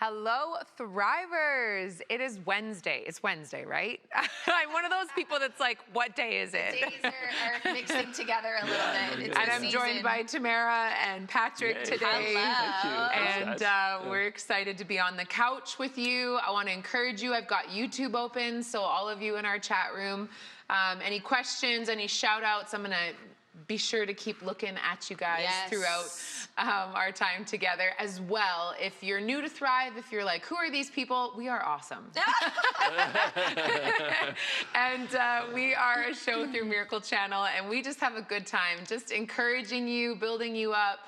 Hello, Thrivers. It is Wednesday. It's Wednesday, right? I'm one of those people that's like, what day is it? The days are mixing together a little bit. It's and I'm joined by Tamara and Patrick today. Hello. And we're excited to be on the couch with you. I want to encourage you. I've got YouTube open, so all of you in our chat room, any questions, any shout outs, I'm going to be sure to keep looking at you guys throughout our time together as well. If you're new to Thrive, if you're like, who are these people? We are awesome. And we are a show through Miracle Channel, and we just have a good time, just encouraging you, building you up,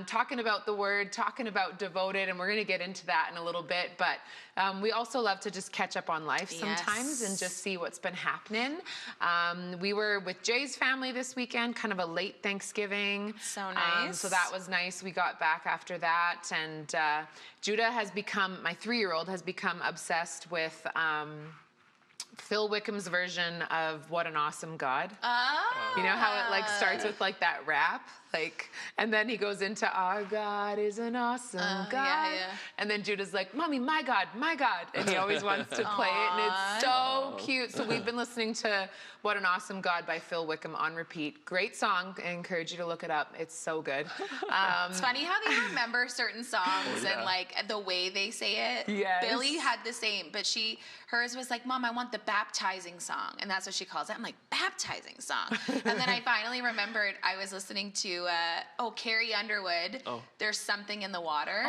talking about the word, talking about devoted, and we're going to get into that in a little bit. But we also love to just catch up on life sometimes and just see what's been happening. We were with Jay's family this weekend, kind of a late Thanksgiving. So nice. So that was nice. We got back after that, and Judah has become, my 3-year-old has become obsessed with Phil Wickham's version of What an Awesome God. You know how it like starts with like that rap? Like, and then he goes into our God is an awesome God. And then Judah's like, Mommy, my God, my God. And he always wants to play it. And it's so cute. So we've been listening to What an Awesome God by Phil Wickham on repeat. Great song. I encourage you to look it up. It's so good. It's funny how they remember certain songs and like the way they say it. Yes. Billy had the same, but hers was like, Mom, I want the baptizing song. And that's what she calls it. I'm like, baptizing song. And then I finally remembered I was listening to Carrie Underwood, There's Something in the Water.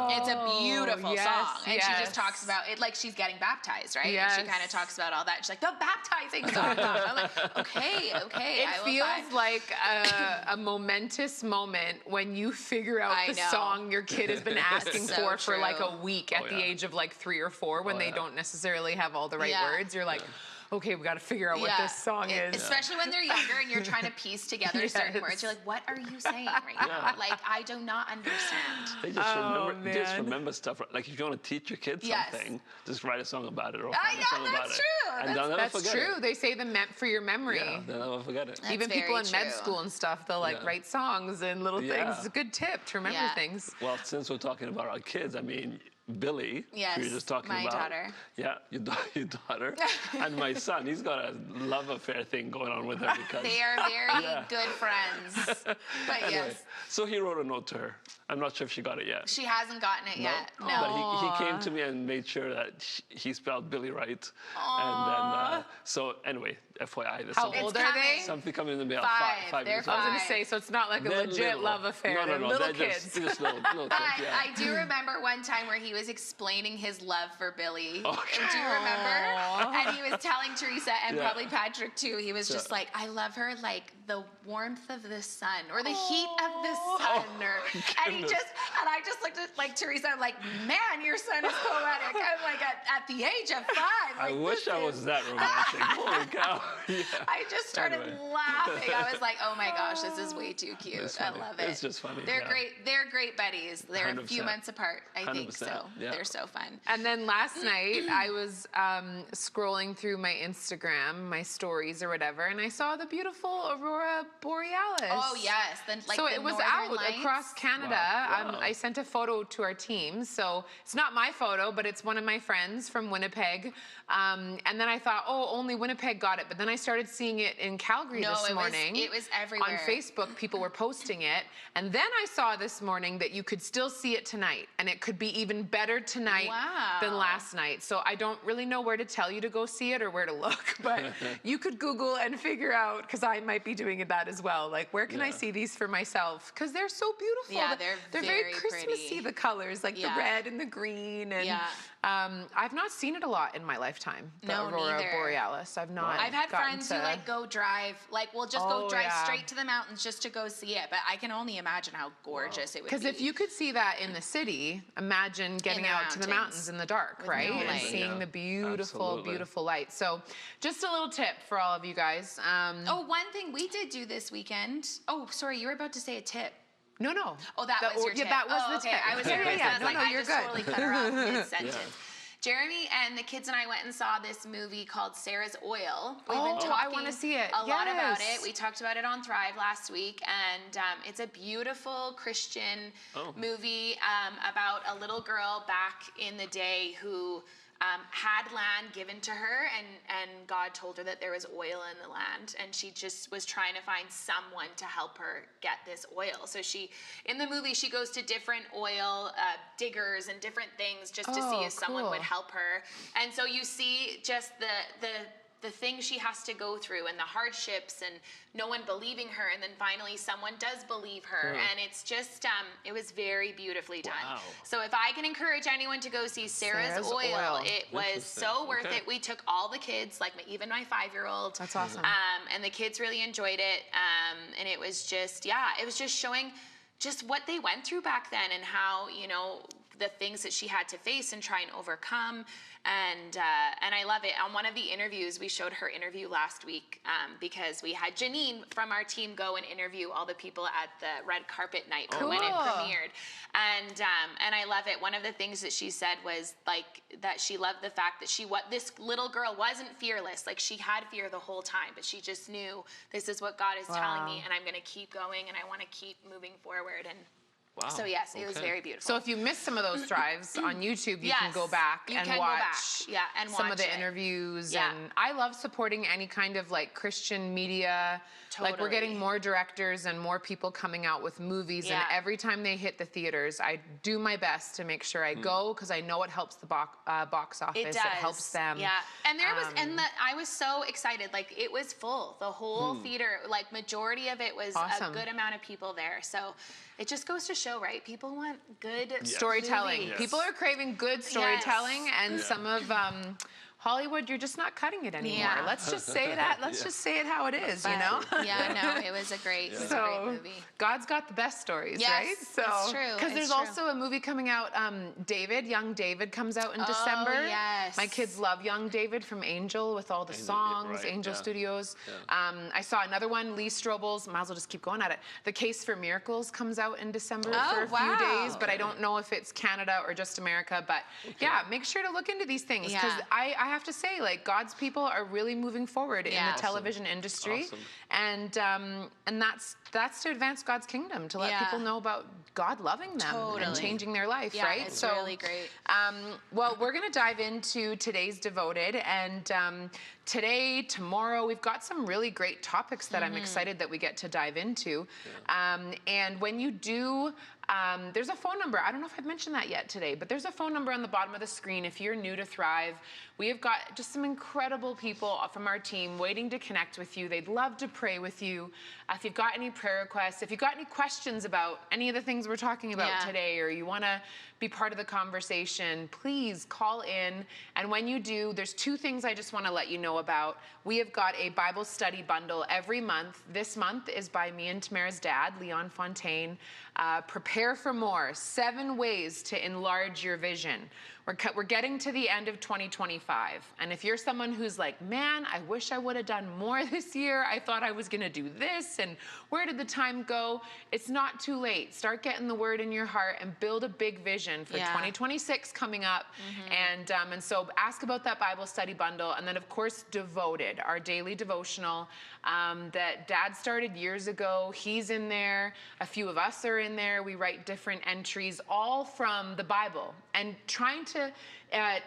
It's a beautiful song. And she just talks about it like she's getting baptized, right? And she kind of talks about all that. She's like, the baptizing song. I'm like, okay. It feels like a momentous moment when you figure out the song your kid has been asking for like a week at the age of like 3 or 4 when they don't necessarily have all the right words. You're like, okay, we got to figure out what this song is. Especially when they're younger and you're trying to piece together certain words. You're like, what are you saying right now? Like, I do not understand. They just remember stuff. Like, if you want to teach your kids something, just write a song about it or find a song about it. True. And they'll never forget it. They say for your memory. Yeah, they'll never forget it. Even people in med school and stuff, they'll like write songs and little things. It's a good tip to remember things. Well, since we're talking about our kids, I mean, Billy, who you're just talking about. My daughter. Yeah, your daughter. And my son, he's got a love affair thing going on with her because they are very good friends. But anyway, so he wrote a note to her. I'm not sure if she got it yet. She hasn't gotten it yet. No. But he came to me and made sure that he spelled Billy right. And then, so anyway, FYI. How old are they? Something coming in the mail. 5 years old. I was going to say, so it's not like a legit love affair. No, little they're kids. Just little kids, I do remember one time where he was explaining his love for Billy. Okay. Do you remember? And he was telling Teresa and probably Patrick too. He was just like, I love her like the warmth of the sun or the heat of the sun. And I just looked at like Teresa. I'm like, man, your son is poetic. I'm like, at the age of 5. I wish I was that romantic. Holy cow. I just started laughing. I was like, oh my gosh, this is way too cute. I love it. It's just funny. They're great. They're great buddies. They're 100%. A few months apart, I think. So they're so fun. And then last night I was scrolling through my Instagram, my stories or whatever, and I saw the beautiful Aurora Borealis. Oh yes. So it was out across Canada. Wow. I sent a photo to our team. So it's not my photo, but it's one of my friends from Winnipeg. And then I thought, only Winnipeg got it. But then I started seeing it in Calgary this morning. It was everywhere. On Facebook, people were posting it. And then I saw this morning that you could still see it tonight. And it could be even better tonight than last night. So I don't really know where to tell you to go see it or where to look. But you could Google and figure out, because I might be doing that as well. Like, where can I see these for myself? Because they're so beautiful. Yeah, they're very Christmassy, pretty. The colors, like the red and the green. And I've not seen it a lot in my lifetime, the Aurora Borealis. I've not. I've had friends who like go drive, like we'll just go drive straight to the mountains just to go see it. But I can only imagine how gorgeous it would be. Because if you could see that in the city, imagine getting out to the mountains in the dark, right? And seeing the beautiful, beautiful light. So just a little tip for all of you guys. One thing we did do this weekend. Oh, sorry, you were about to say a tip. No. Oh, that was your tip. Yeah, that was the tip. I was very No, you're I just good. totally cut her off mid-sentence. Jeremy and the kids and I went and saw this movie called Sarah's Oil. We've been talking I want to see it. a lot about it. We talked about it on Thrive last week, and it's a beautiful Christian movie about a little girl back in the day who had land given to her, and God told her that there was oil in the land, and she just was trying to find someone to help her get this oil. So in the movie, she goes to different oil diggers and different things just to see if someone would help her. And so you see just the things she has to go through and the hardships and no one believing her, and then finally someone does believe her, and it's just it was very beautifully done. Wow. So if I can encourage anyone to go see Sarah's Oil, it was so worth it. We took all the kids, like even my 5-year-old. That's awesome. And the kids really enjoyed it, and it was just it was just showing just what they went through back then and how, you know, the things that she had to face and try and overcome. And I love it. On one of the interviews, we showed her interview last week because we had Janine from our team go and interview all the people at the red carpet night when it premiered. And I love it. One of the things that she said was like that she loved the fact that this little girl wasn't fearless. Like she had fear the whole time, but she just knew this is what God is telling me, and I'm going to keep going, and I want to keep moving forward. And Wow. so yes, it was very beautiful. So if you missed some of those drives on YouTube, you can go back and watch some of the interviews. Yeah. And I love supporting any kind of like Christian media. Like we're getting more directors and more people coming out with movies. And every time they hit the theaters, I do my best to make sure I go, because I know it helps the box office. It does. It helps them. Yeah. And there was, I was so excited. Like it was full. The whole theater, like majority of it was a good amount of people there. So it just goes to show, right? People want good storytelling. movies. People are craving good storytelling, and some of Hollywood, you're just not cutting it anymore. Yeah. Let's just say that. Let's just say it how it is, you know? No, it was a great, movie. God's got the best stories, Yes, right? So, it's true. Because there's also a movie coming out, young David comes out in December. Yes. My kids love young David from Angel with all the songs, Angel Studios. I saw another one, Lee Strobel's, might as well just keep going at it. The Case for Miracles comes out in December for a few days, but I don't know if it's Canada or just America. But make sure to look into these things, because I have to say, like, God's people are really moving forward in the television industry, and that's to advance God's kingdom, to let people know about God loving them and changing their life, right? It's really great. Well, we're going to dive into today's Devoted, and today, tomorrow, we've got some really great topics that I'm excited that we get to dive into. And when you do, there's a phone number. I don't know if I've mentioned that yet today, but there's a phone number on the bottom of the screen if you're new to Thrive. We have got just some incredible people from our team waiting to connect with you. They'd love to pray with you. If you've got any prayer requests, if you've got any questions about any of the things we're talking about today, or you want to be part of the conversation, please call in. And when you do, there's 2 things I just want to let you know about. We have got a Bible study bundle every month. This month is by me and Tamara's dad, Leon Fontaine. Prepare for More, 7 ways to enlarge your vision. We're getting to the end of 2025. And if you're someone who's like, man, I wish I would have done more this year. I thought I was going to do this. And where did the time go? It's not too late. Start getting the word in your heart and build a big vision for 2026 coming up. And so ask about that Bible study bundle. And then, of course, Devoted, our daily devotional that Dad started years ago. He's in there. A few of us are in there. We write different entries, all from the Bible, and trying to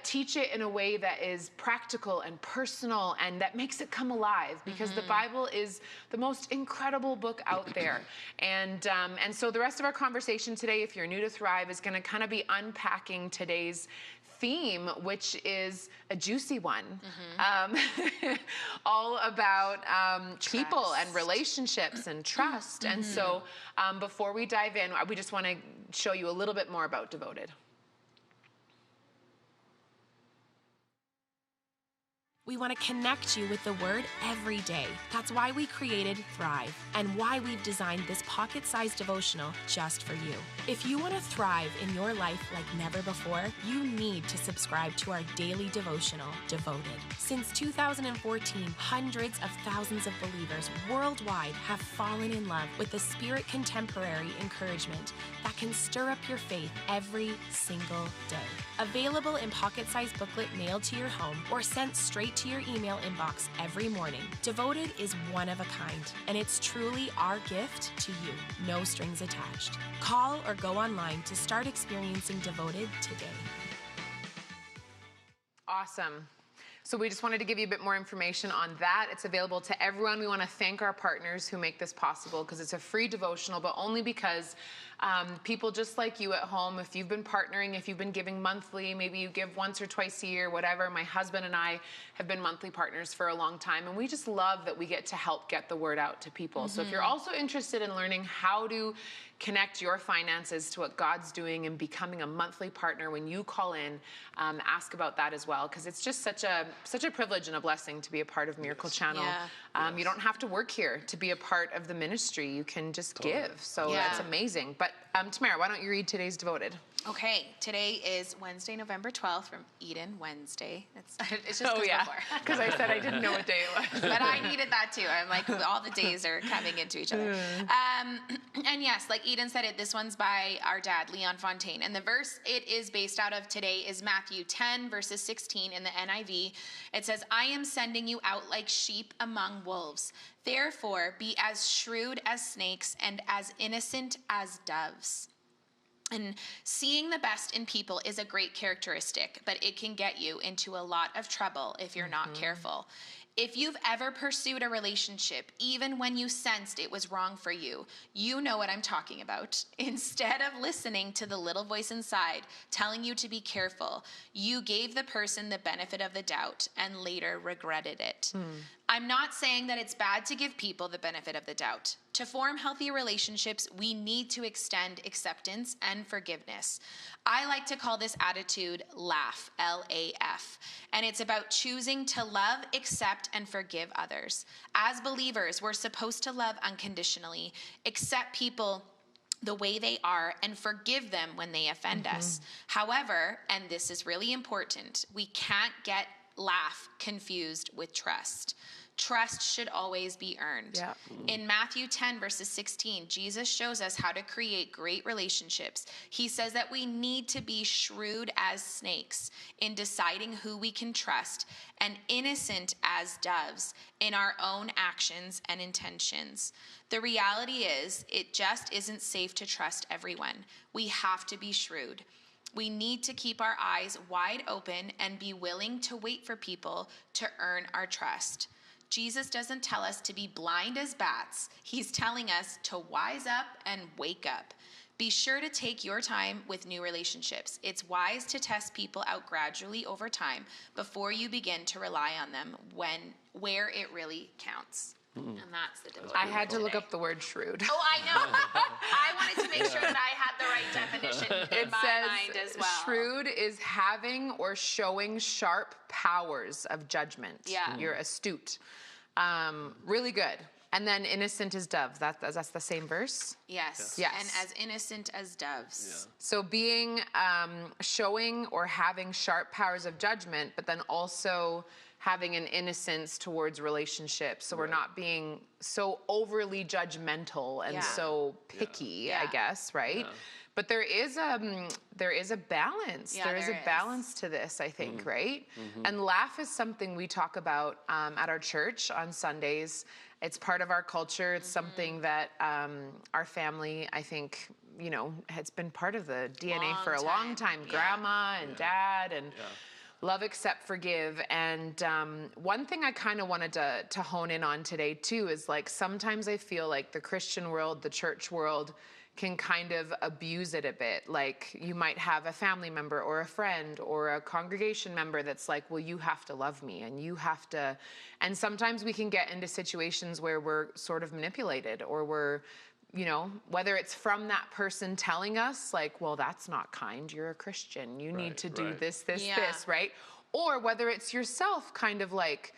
teach it in a way that is practical and personal and that makes it come alive, because the Bible is the most incredible book out there. And so the rest of our conversation today, if you're new to Thrive, is going to kind of be unpacking today's theme, which is a juicy one, all about people and relationships and trust. And so before we dive in, we just want to show you a little bit more about Devoted. We want to connect you with the Word every day. That's why we created Thrive and why we've designed this pocket-sized devotional just for you. If you want to thrive in your life like never before, you need to subscribe to our daily devotional, Devoted. Since 2014, hundreds of thousands of believers worldwide have fallen in love with the Spirit contemporary encouragement that can stir up your faith every single day. Available in pocket-sized booklet mailed to your home or sent straight to your email inbox every morning, Devoted is one of a kind, and it's truly our gift to you, no strings attached. Call or go online to start experiencing Devoted today. Awesome. So we just wanted to give you a bit more information on that. It's available to everyone. We want to thank our partners who make this possible because it's a free devotional, but only because people just like you at home, if you've been partnering, if you've been giving monthly, maybe you give once or twice a year, whatever. My husband and I have been monthly partners for a long time, and we just love that we get to help get the word out to people. So if you're also interested in learning how to connect your finances to what God's doing and becoming a monthly partner, when you call in, ask about that as well, because it's just such a privilege and a blessing to be a part of Miracle Channel. Yeah. You don't have to work here to be a part of the ministry. You can just give. So that's amazing. But Tamara, why don't you read today's Devoted? Okay, today is Wednesday, November 12th from Eden Wednesday. It's just before. Because I said I didn't know what day it was. But I needed that too. I'm like, all the days are coming into each other. And yes, like Eden said it, this one's by our dad, Leon Fontaine. And the verse it is based out of today is Matthew 10, verses 16 in the NIV. It says, I am sending you out like sheep among wolves. Therefore, be as shrewd as snakes and as innocent as doves. And seeing the best in people is a great characteristic, but it can get you into a lot of trouble if you're not careful. If you've ever pursued a relationship, even when you sensed it was wrong for you, you know what I'm talking about. Instead of listening to the little voice inside telling you to be careful, you gave the person the benefit of the doubt and later regretted it. I'm not saying that it's bad to give people the benefit of the doubt. To form healthy relationships, we need to extend acceptance and forgiveness. I like to call this attitude LAF, L-A-F, and it's about choosing to love, accept, and forgive others. As believers, we're supposed to love unconditionally, accept people the way they are, and forgive them when they offend us. However, and this is really important, we can't get LAF confused with trust. Trust should always be earned. Yeah. In Matthew 10, verses 16, Jesus shows us how to create great relationships. He says that we need to be shrewd as snakes in deciding who we can trust and innocent as doves in our own actions and intentions. The reality is, it just isn't safe to trust everyone. We have to be shrewd. We need to keep our eyes wide open and be willing to wait for people to earn our trust. Jesus doesn't tell us to be blind as bats. He's telling us to wise up and wake up. Be sure to take your time with new relationships. It's wise to test people out gradually over time before you begin to rely on them where it really counts. And that's the devotion. I had to look up the word shrewd. Oh, I know. I wanted to make sure that I had the right definition in my mind as well. Shrewd is having or showing sharp powers of judgment. Yeah. You're astute. Really good. And then innocent as doves. That's the same verse? Yes. Yes. And as innocent as doves. Yeah. So being, showing or having sharp powers of judgment, but then also having an innocence towards relationships. So we're not being so overly judgmental and so picky, I guess, right? Yeah. But there is a balance. Yeah, there is a balance to this, I think, right? And laugh is something we talk about at our church on Sundays. It's part of our culture. It's something that our family, I think, you know, has been part of the DNA for a long time. Grandma and dad and love, accept, forgive. And one thing I kind of wanted to hone in on today too is like sometimes I feel like the Christian world, the church world can kind of abuse it a bit. Like you might have a family member or a friend or a congregation member that's like, well, you have to love me and you have to. And sometimes we can get into situations where we're sort of manipulated or we're, you know, whether it's from that person telling us like, well, that's not kind. You're a Christian. You need to do this, this, right? or whether it's yourself kind of like,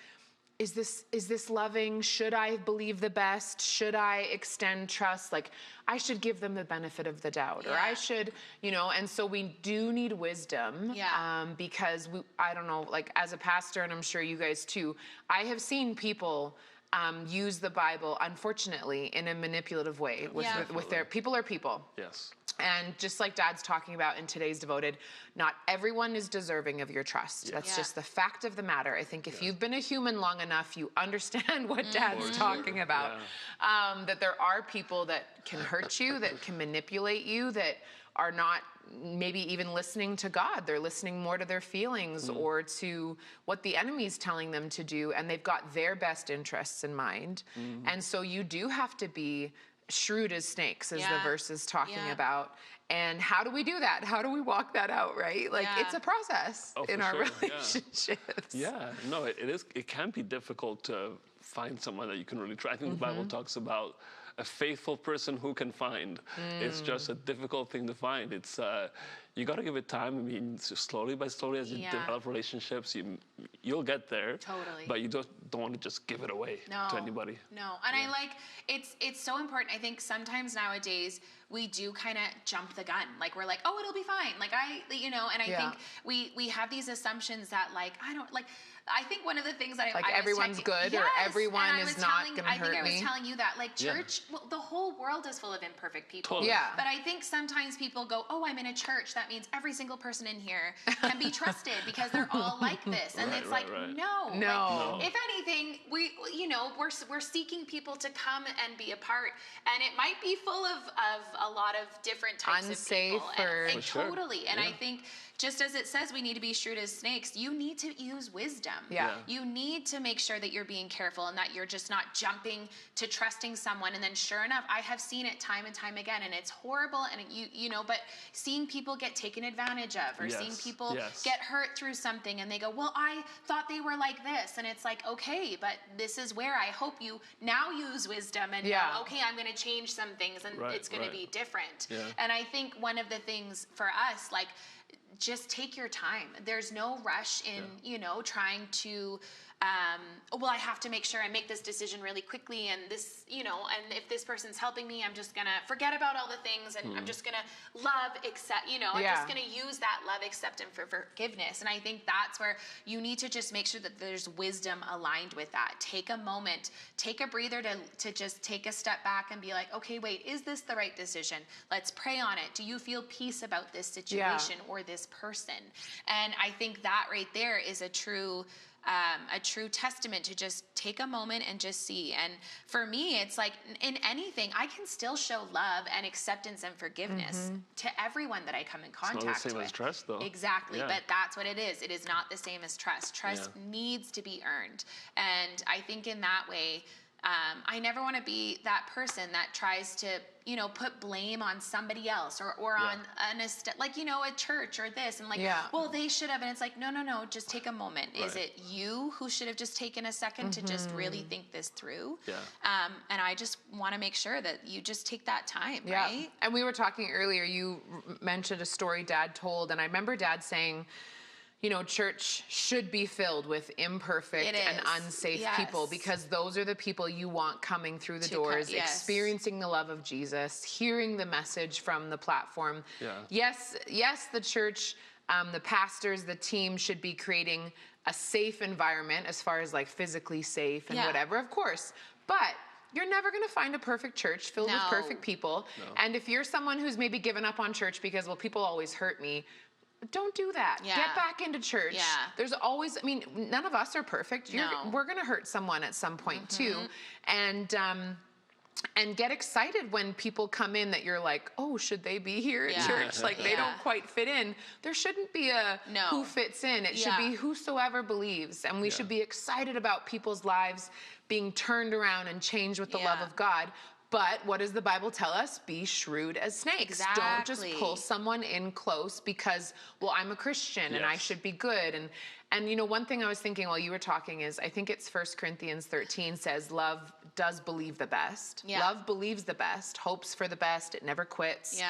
is this loving? Should I believe the best? Should I extend trust? Like, I should give them the benefit of the doubt, or I should, and so we do need wisdom, because I don't know, like as a pastor, and I'm sure you guys too, I have seen people use the Bible, unfortunately, in a manipulative way with their people are people. Yes. And just like Dad's talking about in today's Devoted, not everyone is deserving of your trust. That's just the fact of the matter. I think if you've been a human long enough, you understand what Dad's talking about. That there are people that can hurt you, that can manipulate you, that are not maybe even listening to God. They're listening more to their feelings or to what the enemy's telling them to do, and they've got their best interests in mind. And so you do have to be shrewd as snakes, as the verse is talking about. And how do we do that? How do we walk that out, right? Like, it's a process in our relationships. No, it is. It can be difficult to find someone that you can really trust. I think the Bible talks about a faithful person who can find. It's just a difficult thing to find. It's you got to give it time. I mean, so slowly by slowly, as you develop relationships, you'll get there. Totally. But you don't want to just give it away to anybody. No, and I like it's so important. I think sometimes nowadays we do kind of jump the gun. Like we're like, oh, it'll be fine. Like and I think we have these assumptions that like I think one of the things that I was everyone's good or everyone is not going to hurt me. I think I was telling you that like church, well, the whole world is full of imperfect people. Totally. Yeah. But I think sometimes people go, oh, I'm in a church. That means every single person in here can be trusted because they're all like this. And it's no. Like, if anything, we're seeking people to come and be a part. And it might be full of a lot of different types of people. And totally. And I think just as it says we need to be shrewd as snakes, you need to use wisdom. You need to make sure that you're being careful and that you're just not jumping to trusting someone. And then sure enough, I have seen it time and time again, and it's horrible. And but seeing people get taken advantage of, or seeing people get hurt through something, and they go, well, I thought they were like this. And it's like, okay, but this is where I hope you now use wisdom and go, okay, I'm going to change some things, and it's going to be different. And I think one of the things for us, like, just take your time. There's no rush in, trying to, well, I have to make sure I make this decision really quickly, and this, and if this person's helping me, I'm just going to forget about all the things, and I'm just going to love, accept, I'm just going to use that love, accept, and forgiveness. And I think that's where you need to just make sure that there's wisdom aligned with that. Take a moment, take a breather to just take a step back and be like, okay, wait, is this the right decision? Let's pray on it. Do you feel peace about this situation or this person? And I think that right there is a true testament to just take a moment and just see. And for me, it's like in anything, I can still show love and acceptance and forgiveness to everyone that I come in contact with. It's not the same as trust, though. Exactly, but that's what it is. It is not the same as trust. Trust needs to be earned. And I think in that way, I never want to be that person that tries to, put blame on somebody else or on a church or this, and well, they should have. And it's like, no, just take a moment. Right. Is it you who should have just taken a second to just really think this through? And I just want to make sure that you just take that time, right? And we were talking earlier, you mentioned a story Dad told, and I remember Dad saying, church should be filled with imperfect and unsafe people, because those are the people you want coming through the doors, experiencing the love of Jesus, hearing the message from the platform. Yes, the church, the pastors, the team should be creating a safe environment as far as like physically safe and whatever, of course. But you're never going to find a perfect church filled with perfect people. And if you're someone who's maybe given up on church because, well, people always hurt me, don't do that. Get back into church. There's always, none of us are perfect. We're going to hurt someone at some point too. And get excited when people come in that you're like, oh, should they be here at church? Like they don't quite fit in. There shouldn't be a who fits in. It should be whosoever believes. And we should be excited about people's lives being turned around and changed with the love of God. But what does the Bible tell us? Be shrewd as snakes. Exactly. Don't just pull someone in close because, well, I'm a Christian and I should be good. And one thing I was thinking while you were talking is, I think it's 1 Corinthians 13 says, love does believe the best. Love believes the best, hopes for the best, it never quits.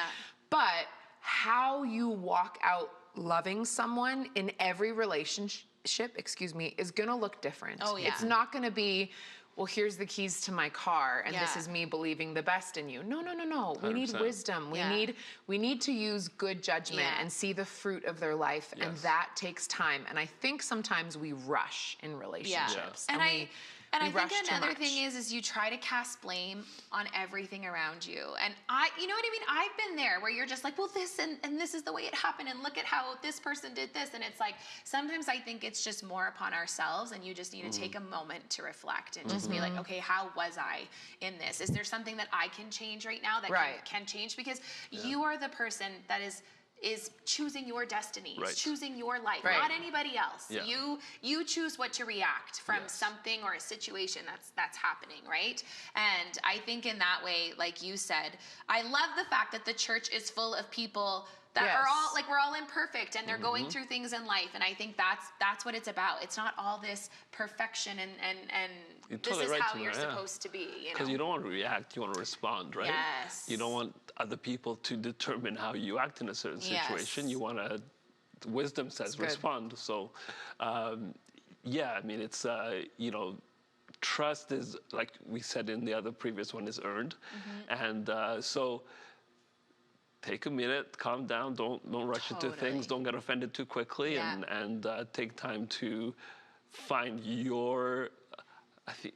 But how you walk out loving someone in every relationship is going to look different. Oh, yeah. It's not going to be, well, here's the keys to my car, and this Yeah. is me believing the best in you. No. We need 100%. wisdom. Yeah. We need to use good judgment Yeah. and see the fruit of their life, and Yes. that takes time. And I think sometimes we rush in relationships. And we I think rush too another much. thing is you try to cast blame on everything around you. And you know what I mean? I've been there where you're just like, well, this and this is the way it happened, and look at how this person did this. And it's like, sometimes I think it's just more upon ourselves, and you just need to take a moment to reflect and just be like, okay, how was I in this? Is there something that I can change right now that Right. can change? Because you are the person that is choosing your destiny, Right. is choosing your life, Right. not anybody else. Yeah. You choose what to react from Yes. something or a situation that's happening, right? And I think in that way, like you said, I love the fact that the church is full of people that are all Yes. like, we're all imperfect and they're going through things in life. And I think that's what it's about. It's not all this perfection and You're this totally is right, how Tamara, you're yeah. supposed to be, you Because know? you don't want to react, you want to respond, right? Yes. You don't want other people to determine how you act in a certain situation. Yes. You want to, wisdom says good. respond. So, yeah, I mean, it's, trust is, like we said in the other previous one, is earned. And so take a minute, calm down, don't rush into things, Totally. don't get offended too quickly, Yeah. and take time to find your, I think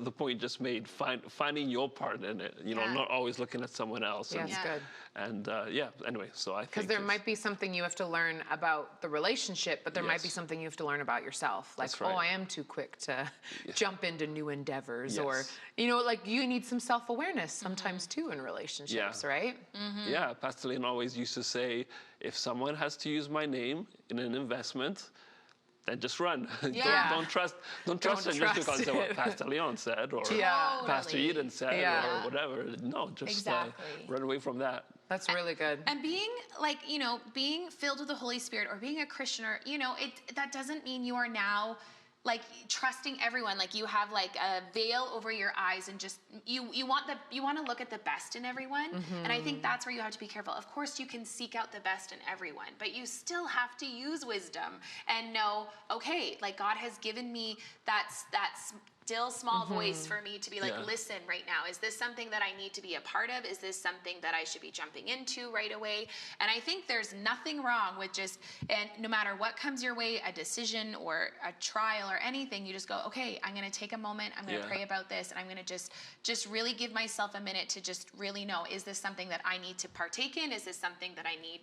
the point you just made, finding your part in it, Yeah. not always looking at someone else. Yeah, And, it's Yeah. good. and anyway, so I think Because there it's- might be something you have to learn about the relationship, but there might be Yes. something you have to learn about yourself. Like, That's right. oh, I am too quick to jump into new endeavors. Or, Yes. like you need some self-awareness sometimes too in relationships, right? Yeah, Pastor Leon always used to say, if someone has to use my name in an investment, then just run. Yeah. don't trust them just trust because of it. what Pastor Leon said or Yeah. Pastor Totally. Eden said Yeah. or whatever. No, just Exactly. run away from that. That's really good. And being like, being filled with the Holy Spirit or being a Christian or, that doesn't mean you are now like trusting everyone. Like you have like a veil over your eyes and just, you want to look at the best in everyone. And I think that's where you have to be careful. Of course you can seek out the best in everyone, but you still have to use wisdom and know, okay, like God has given me that still small voice for me to be like, Yeah. listen right now, is this something that I need to be a part of? Is this something that I should be jumping into right away? And I think there's nothing wrong with and no matter what comes your way, a decision or a trial or anything, you just go, okay, I'm going to take a moment. I'm going to Yeah. pray about this. And I'm going to just really give myself a minute to just really know, is this something that I need to partake in? Is this something that I need,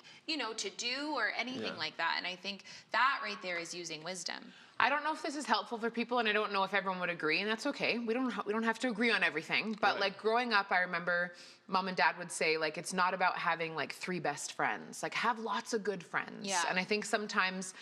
to do or anything Yeah. like that? And I think that right there is using wisdom. I don't know if this is helpful for people, and I don't know if everyone would agree, and that's okay. We don't have to agree on everything. But Right. like growing up, I remember Mom and Dad would say, like, it's not about having like 3 best friends. Like, have lots of good friends. Yeah. And I think sometimes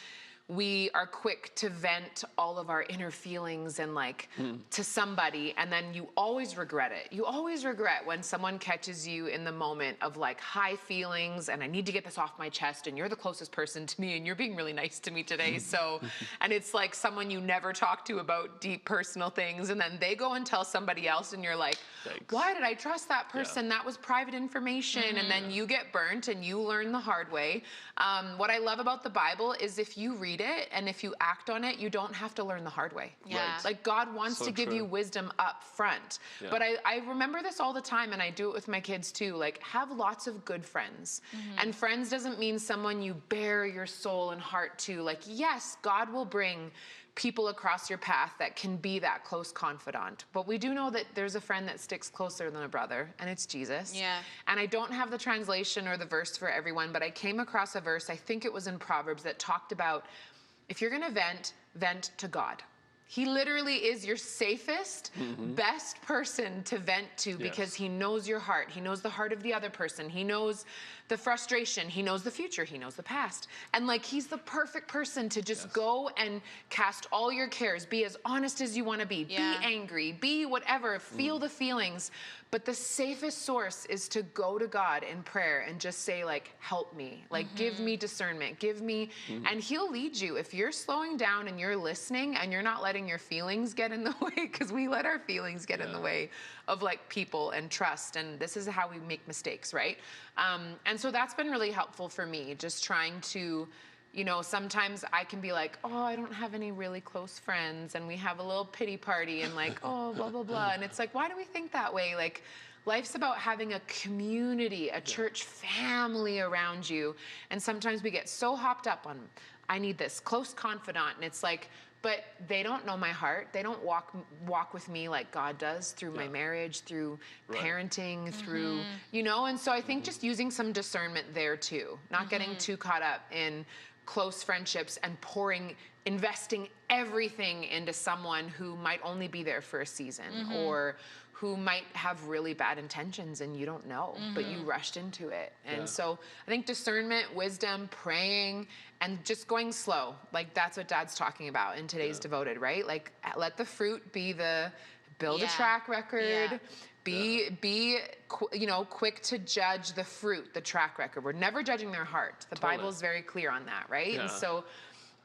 we are quick to vent all of our inner feelings and like to somebody, and then you always regret it. You always regret when someone catches you in the moment of like high feelings and I need to get this off my chest, and you're the closest person to me and you're being really nice to me today. So, and it's like someone you never talk to about deep personal things, and then they go and tell somebody else and you're like, Thanks. why did I trust that person? That was private information. And then you get burnt and you learn the hard way. What I love about the Bible is if you read it and if you act on it, you don't have to learn the hard way. Yeah. Right. Like God wants So to give true. you wisdom up front. Yeah. But I remember this all the time, and I do it with my kids too. Like, have lots of good friends. And friends doesn't mean someone you bare your soul and heart to. Like, yes, God will bring people across your path that can be that close confidant. But we do know that there's a friend that sticks closer than a brother, and it's Jesus. Yeah. And I don't have the translation or the verse for everyone, but I came across a verse, I think it was in Proverbs, that talked about if you're going to vent to God. He literally is your safest, best person to vent to because he knows your heart. He knows the heart of the other person. He knows the frustration. He knows the future. He knows the past. And like, he's the perfect person to just go and cast all your cares. Be as honest as you want to be. Yeah. Be angry. Be whatever. Feel the feelings. But the safest source is to go to God in prayer and just say, like, help me. Like, give me discernment. Give me, and he'll lead you. If you're slowing down and you're listening and you're not letting your feelings get in the way, because we let our feelings get in the way of like people and trust. And this is how we make mistakes, right? And so that's been really helpful for me, just trying to you know, sometimes I can be like, oh, I don't have any really close friends, and we have a little pity party and like, oh, blah, blah, blah. And it's like, why do we think that way? Like, life's about having a community, a church family around you. And sometimes we get so hopped up on, I need this close confidant. And it's like, but they don't know my heart. They don't walk with me like God does through my marriage, through parenting, through, you know. And so I think just using some discernment there too, not getting too caught up in close friendships and investing everything into someone who might only be there for a season or who might have really bad intentions and you don't know, but you rushed into it. And so I think discernment, wisdom, praying, and just going slow. Like that's what Dad's talking about in today's Devoted, right? Like let the fruit be build a track record, be you know, quick to judge the fruit, the track record. We're never judging their heart. The Bible is very clear on that, right? And so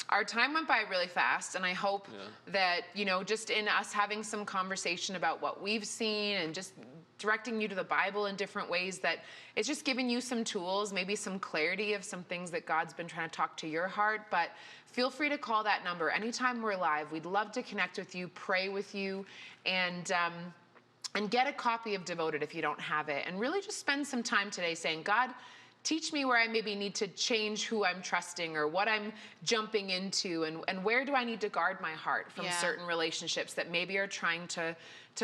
our time went by really fast, and I hope that, you know, just in us having some conversation about what we've seen and just directing you to the Bible in different ways, that it's just giving you some tools, maybe some clarity of some things that God's been trying to talk to your heart. But feel free to call that number anytime we're live. We'd love to connect with you, pray with you, and get a copy of Devoted if you don't have it. And really just spend some time today saying, God, teach me where I maybe need to change who I'm trusting or what I'm jumping into, and where do I need to guard my heart from certain relationships that maybe are trying to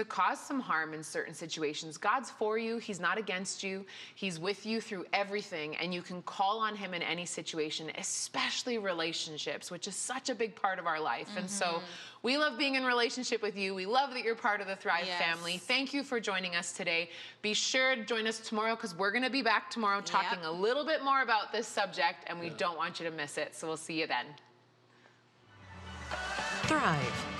cause some harm in certain situations. God's for you. He's not against you. He's with you through everything, and you can call on him in any situation, especially relationships, which is such a big part of our life. And so we love being in relationship with you. We love that you're part of the Thrive family. Thank you for joining us today. Be sure to join us tomorrow, because we're going to be back tomorrow talking a little bit more about this subject, and we don't want you to miss it. So we'll see you then. Thrive.